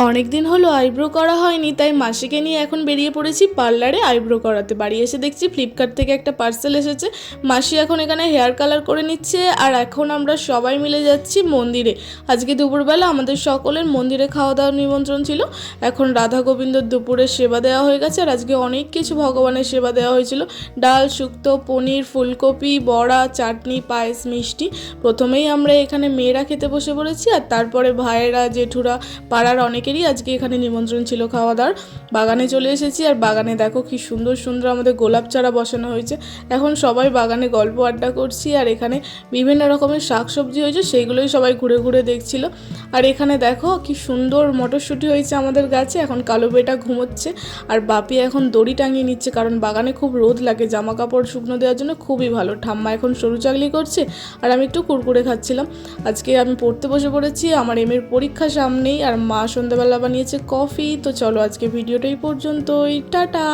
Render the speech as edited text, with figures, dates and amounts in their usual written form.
অনেক দিন হলো আইব্রো করা হয়নি, তাই মাসিকে নিয়ে এখন বেরিয়ে পড়েছি পার্লারে আইব্রো করাতে। বাড়ি এসে দেখছি ফ্লিপকার্ট থেকে একটা পার্সেল এসেছে। মাসি এখন এখানে হেয়ার কালার করে নিচ্ছে, আর এখন আমরা সবাই মিলে যাচ্ছি মন্দিরে। আজকে দুপুরবেলা আমাদের সকলের মন্দিরে খাওয়া দাওয়ার নিমন্ত্রণ ছিল। এখন রাধা গোবিন্দর দুপুরের সেবা দেওয়া হয়ে গেছে, আর আজকে অনেক কিছু ভগবানের সেবা দেওয়া হয়েছিল। ডাল, শুক্তো, পনির, ফুলকপি, বড়া, চাটনি, পায়েস, মিষ্টি। প্রথমেই আমরা এখানে মেয়েরা খেতে বসে পড়েছি, আর তারপরে ভাইয়েরা, জেঠুরা, পাড়ার অনেকেরই আজকে এখানে নিমন্ত্রণ ছিল খাওয়া দাওয়ার। বাগানে চলে এসেছি, আর বাগানে দেখো কি সুন্দর সুন্দর আমাদের গোলাপ চারা বসানো হয়েছে। এখন সবাই বাগানে গল্প আড্ডা করছি, আর এখানে বিভিন্ন রকমের শাকসবজি হয়েছে, সেইগুলোই সবাই ঘুরে ঘুরে দেখছিল। আর এখানে দেখো কি সুন্দর মটরশুঁটি হয়েছে আমাদের গাছে। এখন কালো বেটা ঘুমোচ্ছে, আর বাপি এখন দড়ি টাঙিয়ে নিচ্ছে, কারণ বাগানে খুব রোদ লাগে, জামা কাপড় শুকনো দেওয়ার জন্য খুবই ভালো। ঠাম্মা এখন সরু চাকলি করছে, আর আমি একটু কুরকুরে খাচ্ছিলাম। আজকে আমি পড়তে বসে পড়েছি, আমার এমএর পরীক্ষা সামনেই, আর মা সন্ধ্যাবেলা বানিয়েছে কফি। তো চলো আজকে ভিডিওটা এই পর্যন্তই, টাটা।